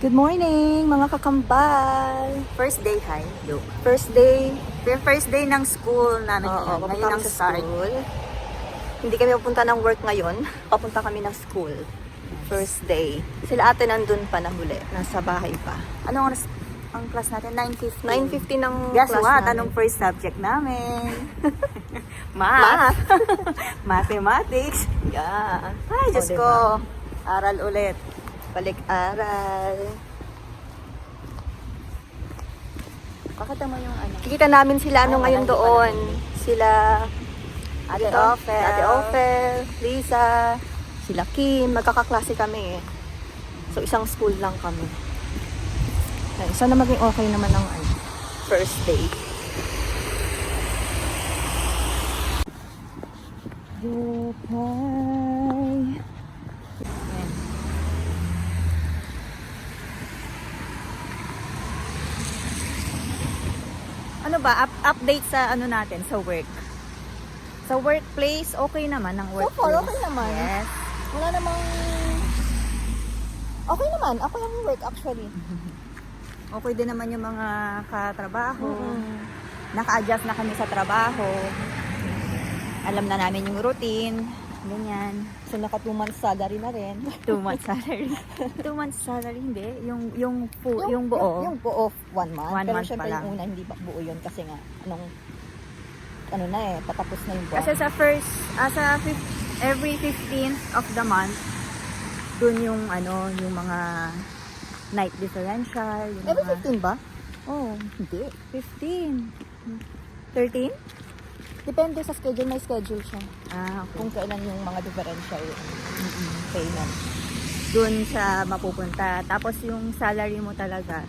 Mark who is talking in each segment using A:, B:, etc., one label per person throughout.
A: Good morning, mga kakambal.
B: First day, hi. Yo.
A: First day.
B: First day ng school namin ngayon.
A: Papunta
B: Ngayon
A: kami
B: ang
A: sa
B: start.
A: school. Hindi kami papunta ng work ngayon. Papunta kami ng school. First day. Sila ate nandun pa na huli. Nasa bahay pa.
B: Anong oras ang class natin? 9:50.
A: 9:50 ng
B: Guess
A: class
B: what?
A: namin.
B: Anong first subject namin? Math. Mathematics.
A: Yeah.
B: Ay, Diyos
A: diba?
B: ko. Aral ulit.
A: Balik-aral.
B: Pakita mo yung ano.
A: Kikita namin sila ngayon
B: hindi
A: doon.
B: pala.
A: Sila
B: Ate
A: dito,
B: Ophel.
A: Ate Ophel, Lisa, sila Kim. Magkakaklase kami eh. So isang school lang kami. Ay, sana maging okay naman ang first day. Goodbye.
B: Ano ba? Update sa ano natin, sa work. Sa workplace, okay naman ang
A: So
B: workplace.
A: far, okay naman.
B: Yes.
A: Wala namang... Okay naman. Ako yung work actually.
B: Okay din naman yung mga katrabaho.
A: Mm-mm.
B: Naka-adjust na kami sa trabaho. Alam na namin yung routine. Ganyan.
A: So naka 2 months salary na rin.
B: 2 months salary. 2 months salary, hindi. Yung buo.
A: Yung buo 1 month.
B: 1
A: Pero
B: month
A: syempre
B: pa lang.
A: yung una hindi pa buo yun kasi nga ano na eh, patapos na yung buwan.
B: Kasi every 15th of the month, dun yung yung mga night differential. Yung
A: Every
B: mga,
A: 15 ba?
B: Oh, hindi. 15. 13?
A: Depende sa schedule, may schedule siya.
B: Ah, okay.
A: Kung kailan yung mga differential payment.
B: Dun siya mapupunta. Tapos yung salary mo talaga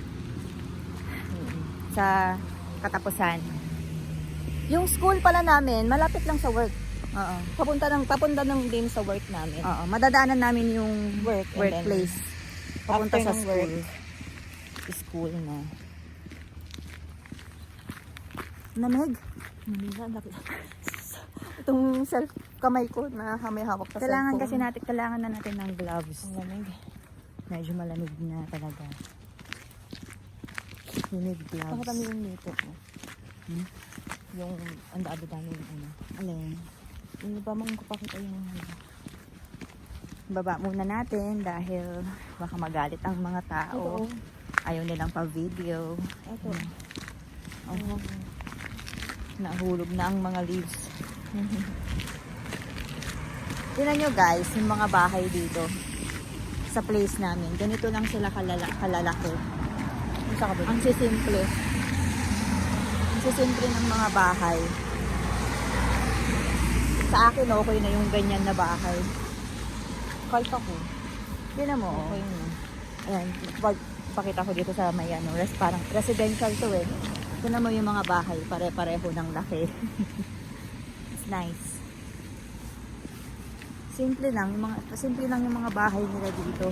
B: sa katapusan.
A: Yung school pala namin, malapit lang sa work.
B: Oo.
A: Papunta ng din sa work namin.
B: Oo. Madadaanan namin yung
A: Work and
B: workplace. Papunta
A: after
B: sa
A: ng
B: school.
A: work.
B: School na.
A: Namig. Itong kamay ko na may hawak sa
B: Kailangan
A: cellphone.
B: kasi kailangan na natin ng gloves.
A: Ang lamig.
B: Medyo malamig na talaga. You need gloves.
A: Bakit kami yung nito mo?
B: Hmm?
A: Yung ang dami yung
B: Alin?
A: Yung iba mong kapakita yung
B: Baba muna natin dahil baka magalit ang mga tao.
A: Ito.
B: Ayaw nilang pa-video.
A: Ito.
B: Oh. Nahulog na ang mga leaves. Tingnan nyo guys, yung mga bahay dito sa place namin. Ganito lang sila kalalaki.
A: Yung sa kabila.
B: Ang sisimple. Ang sisimple ng mga bahay. Sa akin okay na yung ganyan na bahay.
A: Kahit ako.
B: Tingnan mo.
A: Okay na.
B: Ayan, pakita ko dito sa may parang residential to eh. Tingnan mo yung mga bahay, pare-pareho ng laki. It's nice. Simple lang yung mga bahay nila dito.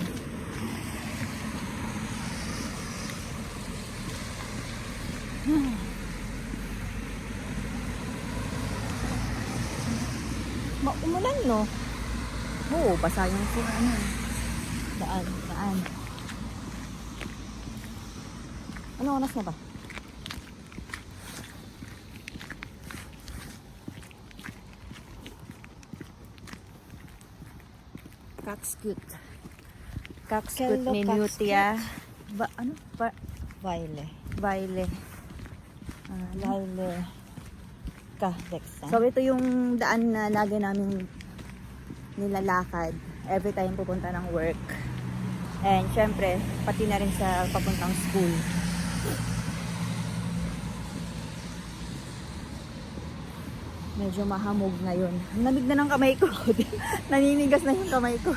A: Umulan, no?
B: Oo, basa yung
A: Daan.
B: daan.
A: Ano oras na ba?
B: Kakskut
A: Hello,
B: minutia.
A: Baile.
B: Baile.
A: Baile. Kahdexa.
B: So ito yung daan na lagi namin nilalakad every time pupunta ng work. And syempre, pati na rin sa papuntang school. Medyo mahamog ngayon. Ang lamig na ng kamay ko. Naninigas na yung kamay ko.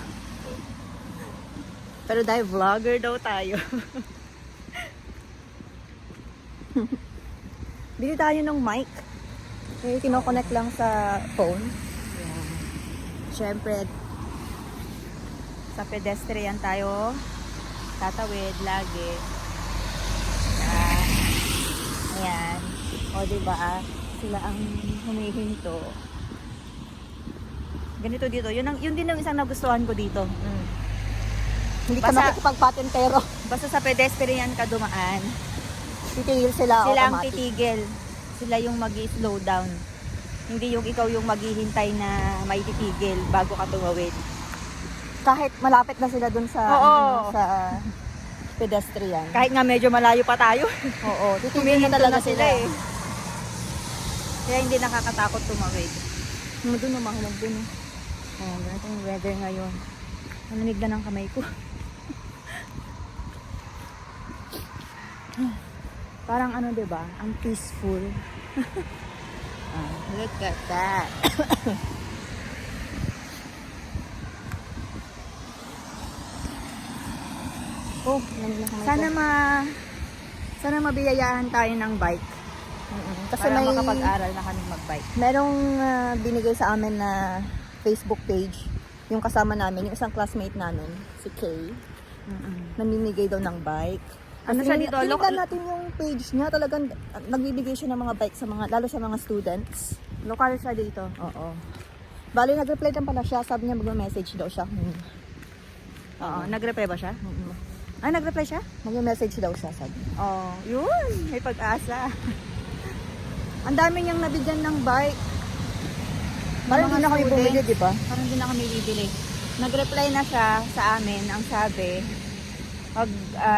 B: Pero dahil vlogger daw tayo. Bili tayo ng mic.
A: Okay, kinoconnect lang sa phone.
B: Yeah. Siyempre, sa pedestrian tayo tatawid lagi. Ayan. O, diba? Sila ang humihinto. Ganito dito. Yun din ang isang nagustuhan ko dito.
A: Hindi ka
B: Basta-
A: makikipagpatentero.
B: Basta sa pedestrian ka dumaan,
A: Titigil sila
B: sila ang
A: automatic.
B: titigil. Sila yung mag-slow down. Hindi yung ikaw yung maghihintay na may titigil bago ka tumawid.
A: Kahit malapit na sila dun sa,
B: Oo.
A: sa pedestrian.
B: Kahit nga medyo malayo pa tayo.
A: Oo, titigil na
B: Humihinto
A: talaga
B: na sila eh. Kaya hindi nakakatakot tumawid.
A: Doon na mahinog din eh.
B: Oh, ganito yung weather ngayon. Malamig na ng kamay ko. Parang ano, 'di ba? Ang peaceful. Look at that.
A: Oh, mahinog na kamay
B: Sana
A: ko.
B: sana mabiyayaan tayo ng bike.
A: Kasi
B: Para
A: may
B: makapag-aral na kami mag-bike.
A: merong binigay sa amin na Facebook page. Yung kasama namin, yung isang classmate namin, si Kay, namimigay daw ng bike.
B: Ano siya dito?
A: Tinignan natin yung page niya. Talagang nagbibigay siya ng mga bike sa mga, lalo sa mga students.
B: Lokal siya dito.
A: Oo. Bali, nag-reply lang pala siya. Sabi niya mag-message daw siya.
B: Oo, nag-reply ba siya?
A: Mm-mm.
B: Ah, nag-reply siya?
A: Mag-message daw siya, sabi.
B: Oh, yun. May pag-asa.
A: Ang dami niyang nabigyan ng bike. Parang
B: Mga
A: hindi na kami
B: students.
A: bumili, di ba?
B: Parang hindi na kami bibili. Nag-reply na siya sa amin. Ang sabi,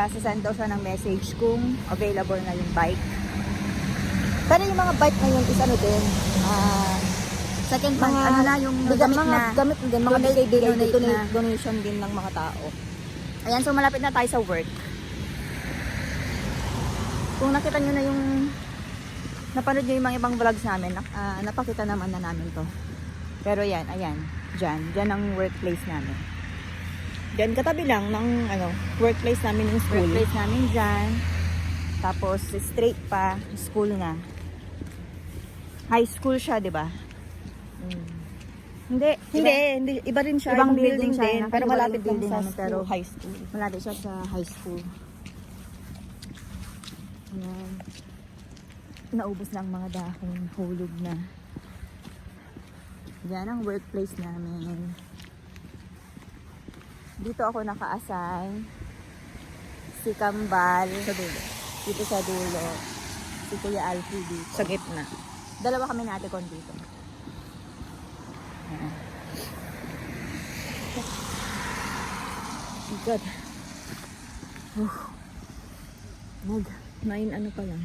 B: sasend daw siya ng message kung available na yung bike.
A: Pero yung mga bike ngayon is ano din,
B: Second
A: mga,
B: ano na yung gamit
A: mga
B: na.
A: gamit din, mga
B: Donate-
A: bigay
B: donate na.
A: donation din ng mga tao.
B: Ayan, so malapit na tayo sa work. Kung nakita nyo na yung napanood nyo yung mga ibang vlogs namin, napakita naman na namin to. Pero yan, ayan, dyan ang workplace namin.
A: Diyan katabi lang ng workplace namin yung school.
B: Workplace namin dyan. Tapos straight pa, school na. High school siya, di ba? Hindi.
A: Hindi, iba rin siya.
B: Ibang
A: Ibang
B: building
A: building
B: siya,
A: din.
B: nakaiba
A: Pero
B: yung
A: malapit lang
B: building
A: sa
B: namin, pero
A: high school.
B: Malapit siya sa high school. Ayan. Naubos na ang mga dahon, hulog na. Yan ang workplace namin. Dito ako naka-assign. Si Kambal.
A: Sa dulo.
B: Dito sa dulo. Si Kuya Alfie dito.
A: Sa gitna.
B: Dalawa kami natin kon dito. Ayan.
A: God.
B: Nag.
A: 9 ano pa lang.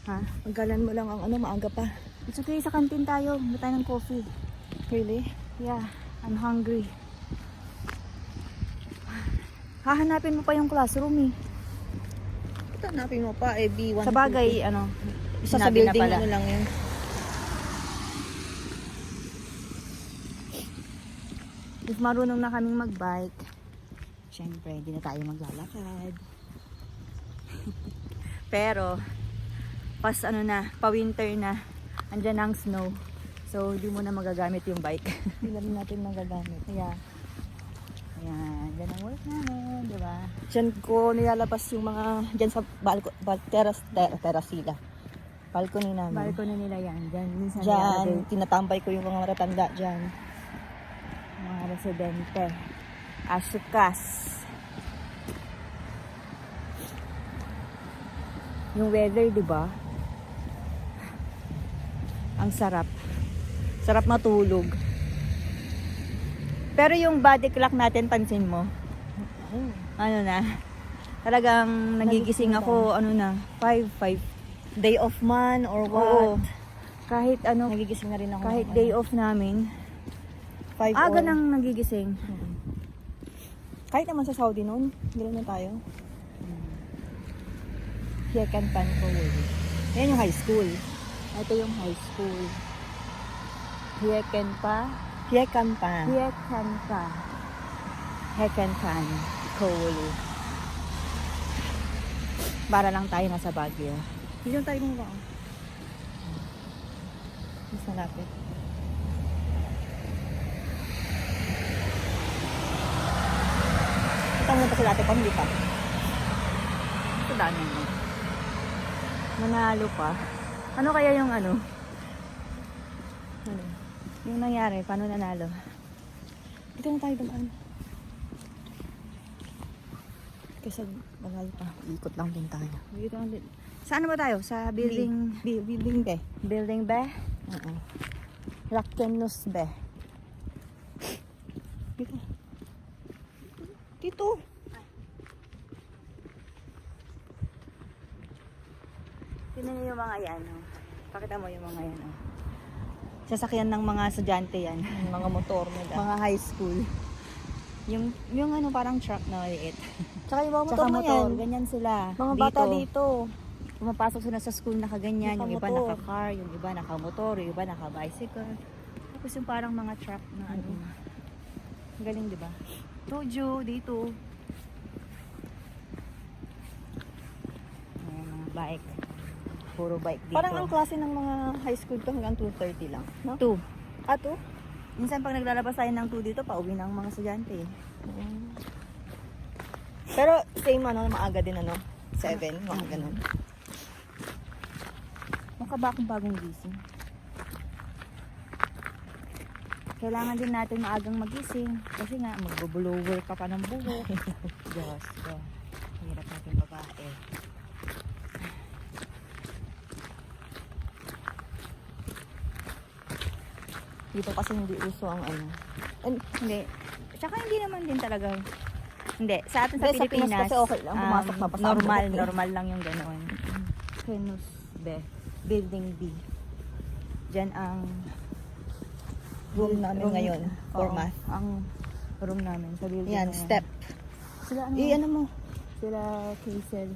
B: Ha?
A: Magalan mo lang ang maaga pa.
B: It's okay, sa kantin tayo. Bili tayo ng coffee.
A: Really?
B: Yeah, I'm hungry. Hahanapin mo pa yung classroom eh.
A: Hanapin mo pa, B1.
B: Sa bagay,
A: isa sa
B: sinabi na
A: building
B: pala.
A: ano lang yun.
B: If marunong na kaming magbike, syempre, hindi na tayo maglalakad. Pero, pa-winter na, andyan ang snow. So, hindi mo na magagamit yung bike.
A: Hindi na rin natin magagamit.
B: Kaya, ayan, dyan ang work namin, di ba?
A: Diyan ko nilalabas yung mga, diyan sa terasila. Balcony namin.
B: Balcony nila yan. Dyan, minsan
A: Diyan,
B: nilalagay
A: tinatambay ko yung mga matatanda diyan.
B: mga residente. Asukas. Yung weather, di ba? Ang sarap. Sarap matulog. Pero yung body clock natin, pansin mo, ano na, talagang nagigising ako, 5.
A: Day off man or what.
B: Oo. Kahit
A: Nagigising na rin ako.
B: kahit
A: ng,
B: day off namin,
A: 5
B: aga
A: or...
B: nang nagigising.
A: Kahit naman sa Saudi noon, gano'n na tayo. Hiekan pan ko. Yan yung high school.
B: Ito yung high school. Hiyeken pa.
A: Hiekan pan.
B: Hiyeken pa. Heken pan. Kowli. Para lang tayo nasa Baguio.
A: Hindi tayo mo ba? Mas malapit. Ito mo pa sila ate ko, hindi pa.
B: Ito dami mo. Manalo pa. Ano kaya yung
A: Ano?
B: yung nangyari? Paano nanalo?
A: Dito na tayo dumaan. Kasi malayo pa. Ikot lang din tayo.
B: Dito lang din. Saan ba tayo? Sa building...
A: Building be.
B: Building ba?
A: Oo. Lactanus be. Dito. Dito.
B: Tingnan niyo yung mga yan. Oh. Pakita mo yung mga yan. Oh. Sasakyan ng mga estudyante yan.
A: Yung mga motor nila.
B: Mga high school. Yung ano parang truck na maliit.
A: Tsaka yung mga motor
B: Tsaka
A: na
B: motor,
A: yan.
B: ganyan sila.
A: Mga bata dito.
B: Pumapasok sila sa school nakaganyan, yung iba
A: Nakamotor.
B: naka-car, yung iba naka-motor, yung iba naka-bicycle. Tapos yung parang mga truck na ano. Ang galing, di ba? Tojo, dito. Ayan, mga bike. Puro bike dito.
A: Parang ang klase ng mga high school to hanggang 2:30 lang. No?
B: 2.
A: Ah, 2?
B: Minsan pag naglalabas tayo ng 2 dito, pauwi ng mga estudyante.
A: Pero same ano, maaga din ano? 7, mga ganun.
B: Mukha ba akong bagong gising? Kailangan din natin maagang magising. Kasi nga, mag-blower ka pa ng buhok. Diyos ko. Hirap natin babae.
A: Dito kasi hindi uso ang ano. And,
B: Hindi. Tsaka hindi naman din talaga. Hindi. Sa atin sa
A: Hindi, sa Pinas
B: Pilipinas,
A: kasi okay lang, pumasok na pa sa
B: normal,
A: buhok eh.
B: normal lang yung ganoon. Venus B. Building B. Diyan ang
A: room namin ngayon for
B: oo,
A: math.
B: Ang room namin sa building.
A: Yan,
B: na yan.
A: step.
B: Sila ano?
A: Ano mo?
B: Sila Hazel.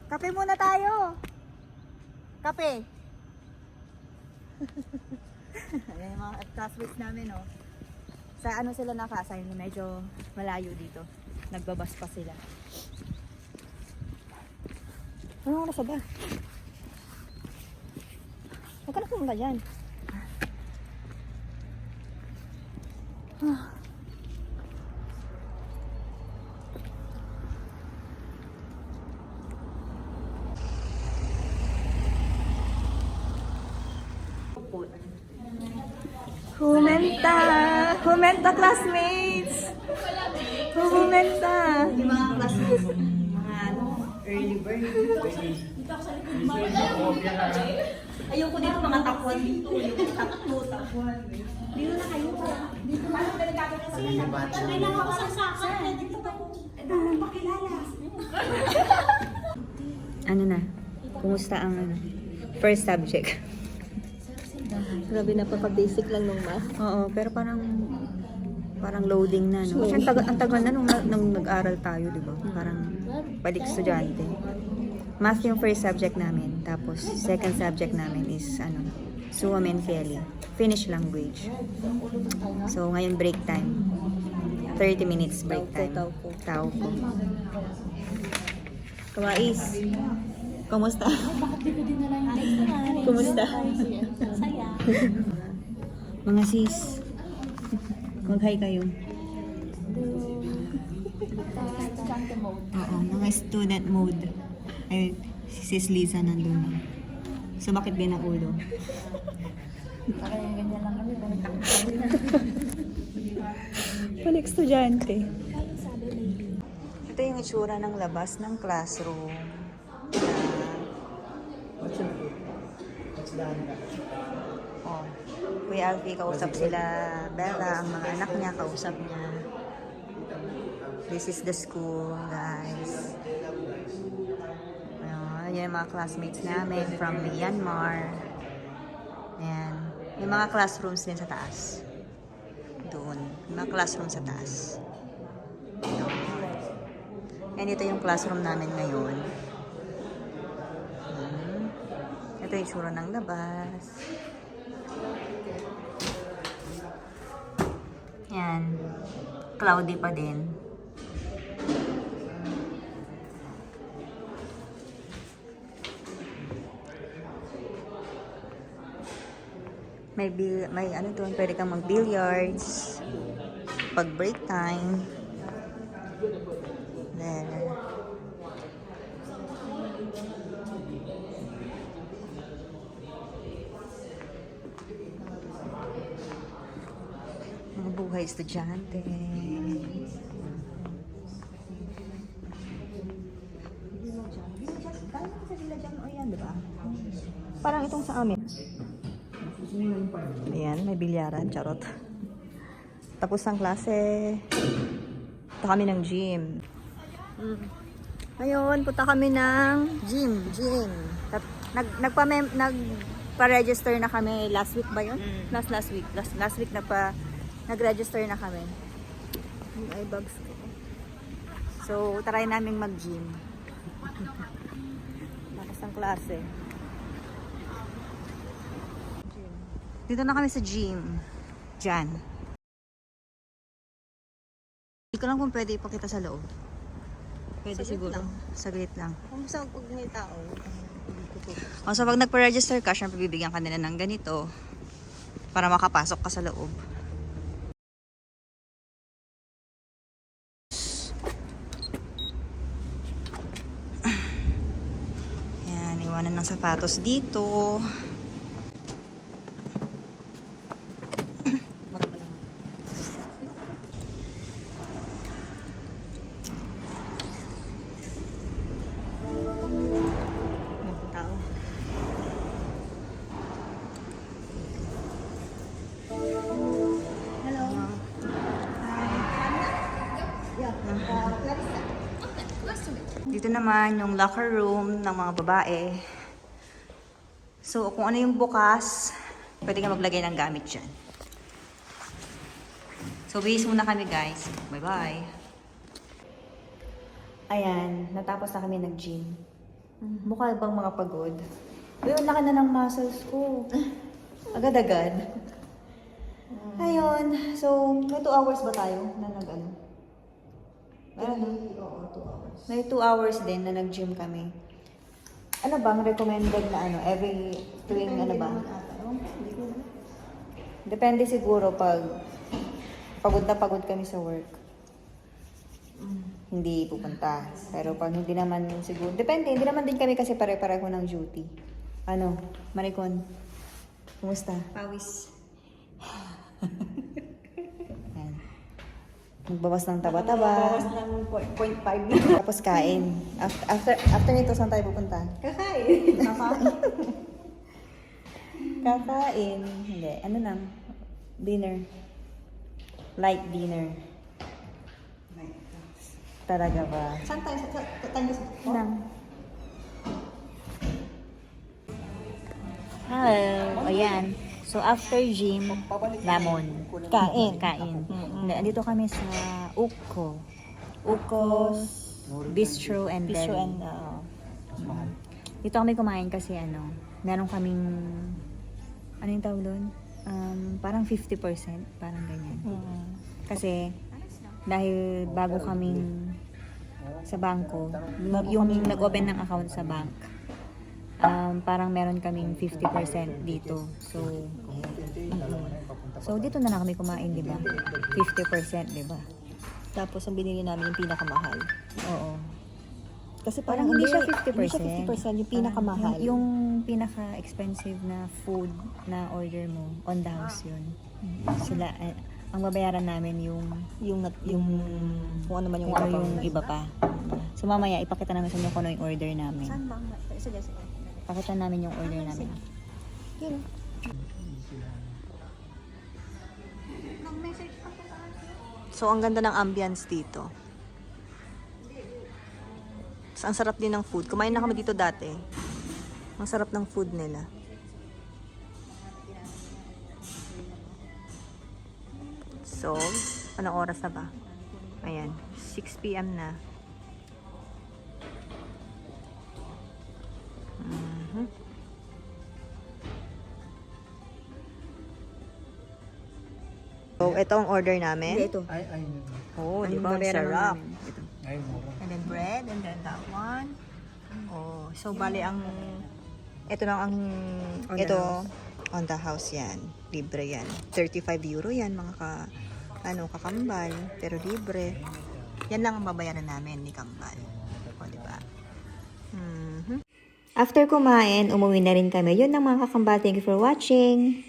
B: Kape muna tayo. Kape. Ayan yung mga classmates namin, oh. Sa ano sila naka-assign, medyo malayo dito. Nagbabas pa sila.
A: Ano oras ba? Huwag ka na pumunta dyan. Humenta! Humenta, classmates! Humenta!
B: Yung mga classmates, mga ano, early bird. Ayoko dito mga takwan dito. Yung takwan. Dito na kayo. Dito na kayo. Kailangan ko sa sakit. Dito pa po. Dahil pakilala. Ano na? Kumusta ang first subject?
A: Grabe, napaka-basic lang nung math.
B: Oo, pero parang loading na, no? Kasi ang tagal na nung nag-aral tayo, di ba? Parang balik estudyante. Math yung first subject namin. Tapos, second subject namin is, Suam and Kelly. Finnish language. So, ngayon break time. 30 minutes break time. Taupo. Kawais. Kumusta? Kumusta? Mga sis. Mag-hi kayo. Oo, mga student mode. Ay, si Sis Lisa nandun. Sumakit din ang ulo. Balik estudyante. Ito yung itsura ng labas ng classroom. Oh, Kuya Alfie, kausap sila Bella, ang mga anak niya, kausap niya. This is the school, guys. Yan yung mga classmates namin from Myanmar. Ayan. Yung mga classrooms din sa taas. Doon. Yung mga classroom sa taas. And ito yung classroom namin ngayon. Ito yung tsura ng labas. Yan. Cloudy pa din. May ano doon, pwede kang mag-billiards pag break time. There. Mga buhay estudyante.
A: di ba? Parang itong sa amin. Ayan, may bilyaran, charot. Tapos ang klase. Punta kami ng gym. Ngayon, punta kami ng gym. Nagpa-register na kami last week ba yun? Last week. Last week nag-register na kami. Yung eye bags ko. So, try namin mag-gym. Lakas ang klase. Dito na kami sa gym. Diyan. Hindi ko lang kung pwede ipakita sa loob. Pwede saglit siguro. Lang. Saglit lang. Kung sa pag may tao. O, so pag nagpa-register ka, syempre bibigyan ka nila ng ganito para makapasok ka sa loob. Yan, iwanan ng sapatos dito. Dito naman yung locker room ng mga babae. So, kung ano yung bukas, pwede ka maglagay ng gamit dyan. So, bihis muna kami guys. Bye-bye. Ayan, natapos na kami nag-gym. Mukha bang makapagod? Uy, ang laki na ng muscles ko. Agad-agad. Ayun, so, may 2 hours ba tayo na nag-ano? Oo, 2 hours. May 2 hours din na nag-gym kami. Ano bang recommended na ano? Every tuwing ano ba? Depende siguro pag pagod na pagod kami sa work. Hindi pupunta. Pero pag hindi naman siguro, depende. Hindi naman din kami kasi pare-pareho ng duty. Ano? Maricon? Kumusta?
B: Pawis.
A: Yan. Magbawas ng taba-taba.
B: Bawas ng 0.5.
A: Tapos kain. After nito, saan tayo pupunta?
B: Kakain.
A: Kakain. Hindi. Ano lang? Dinner. Light dinner. Talaga ba?
B: Saan tayo? Saan tayo?
A: Lang.
B: Hello. Ayan. So, after gym, lamon.
A: Kain.
B: Kain. Andito kami sa Uko. Uko's Bistro and
A: Bistro
B: Deli.
A: and
B: Dito kami kumain kasi meron kaming, ano yung tawag doon? Parang 50%, parang ganyan. Kasi, dahil bago kaming sa bangko, yung nag-open ng account sa bank, parang meron kaming 50% dito. So dito na lang kami kumain, di ba? 50%, di ba?
A: Tapos ang binili namin yung pinakamahal.
B: Oo.
A: Kasi
B: Parang hindi siya 50%.
A: Hindi siya 50%, yung pinakamahal.
B: Yung pinaka-expensive na food na order mo, on the house yun. Sila, ang babayaran namin yung
A: kung ano man yung
B: kung ano
A: iba
B: yung iba pa. So mamaya, ipakita namin sa inyo kung ano yung order namin.
A: Saan ba? Sige.
B: Pakita namin yung order namin.
A: Yun. So, ang ganda ng ambience dito. So, ang sarap din ng food. Kumain na kami dito dati. Ang sarap ng food nila. So, anong oras na ba? Ayan, 6 p.m. na. So, ito ang order namin.
B: Hindi, ito.
A: Oh, di
B: Ang
A: ba?
B: babayaran
A: Sarap.
B: namin. Ito.
A: And then bread, and then that one. Oh, so bali ang ito lang ang
B: On the
A: ito
B: house.
A: on the house yan. Libre yan. 35 euro yan mga kakambal, pero libre. Yan lang ang babayaran namin ni Kambal. O, di ba?
B: After kumain, umuwi na rin kami. Yun ang mga kakambal. Thank you for watching.